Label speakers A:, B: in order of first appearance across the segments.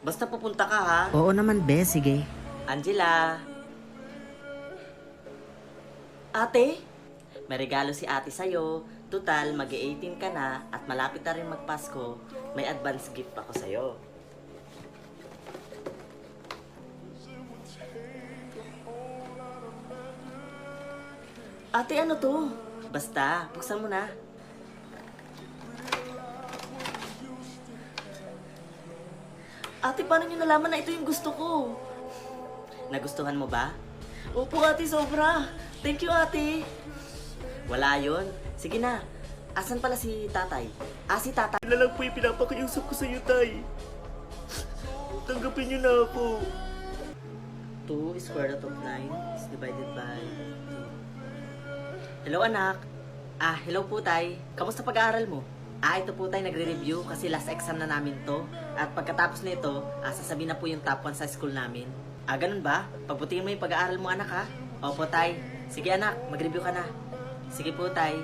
A: Basta pupunta ka ha.
B: Oo naman, be. Sige.
A: Angela. Ate? May regalo si ate sa'yo. Total, mag-18 ka na at malapit na rin magpasko. May advance gift ako sa'yo. Ate, ano to? Basta, buksan mo na. Ate, paano niyo nalaman na ito yung gusto ko? Nagustuhan mo ba? Opo, ate, sobra. Thank you, ate. Wala yun. Sige na. Asan pala si tatay? Si tatay. Na lang po yung pinapakiusap ko sa iyo, tay. Tanggapin niyo na ako. 2 square root of 9 is divided by 2. Hello, anak. Hello po, tay. Kamusta pag-aaral mo? Ito po, tay, nagre-review kasi last exam na namin to. At pagkatapos nito, sasabihin na po yung top 1 sa school namin. Ganun ba? Pagbutihin mo yung pag-aaral mo, anak, ha? Opo, tay. Sige, anak. Mag-review ka na. Sige po, tay.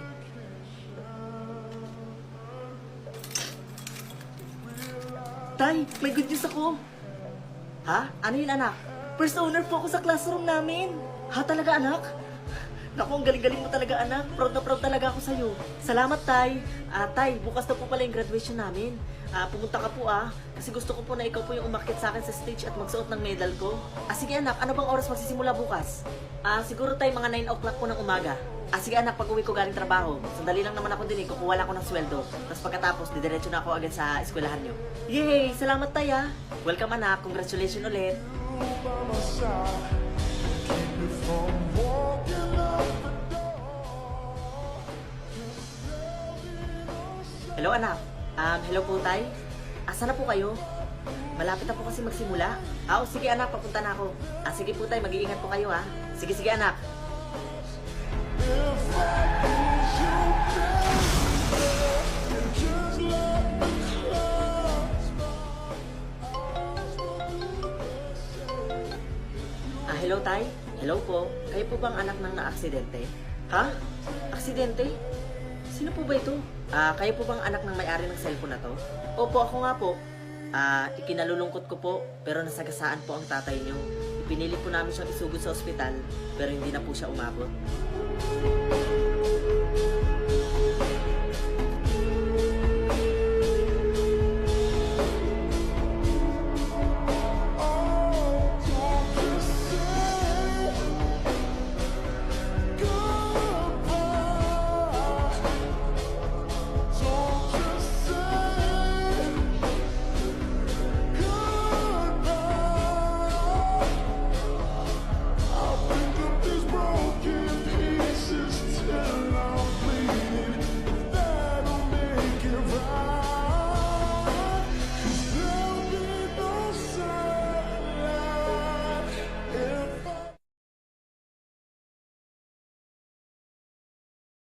A: Tay, may good news ako. Ha? Ano yun, anak? First owner po ako sa classroom namin. Ha, talaga, anak? Naku, ang galing-galing mo talaga, anak. Proud na proud talaga ako sa'yo. Salamat, tay. Tay, bukas na po pala yung graduation namin. Pumunta ka po, kasi gusto ko po na ikaw po yung umakyat sa akin sa stage at magsuot ng medal ko. Sige, anak, ano bang oras magsisimula bukas? Siguro, tay, mga 9 o'clock po ng umaga. Sige, anak, pag uwi ko galing trabaho, sandali lang naman ako din, kukuha lang ako ng sweldo. Tapos pagkatapos, didiretso na ako agad sa eskwelahan nyo. Yay! Salamat, tay, Welcome, anak. Congratulations ulit. Hello, anak. Hello po, tay. Asa na po kayo? Malapit na po kasi magsimula. Sige, anak, papunta na ako. Sige po, tay, mag-iingat po kayo, Sige, sige, anak. Hello, tay. Hello po. Kayo po bang anak ng na-aksidente? Ha? Aksidente? Sino po ba ito? Kayo po bang anak ng may-ari ng cellphone na to? Opo, ako nga po. Ikinalulungkot ko po, pero nasagasaan po ang tatay niyo. Ipinilit po namin siyang isugod sa ospital, pero hindi na po siya umabot.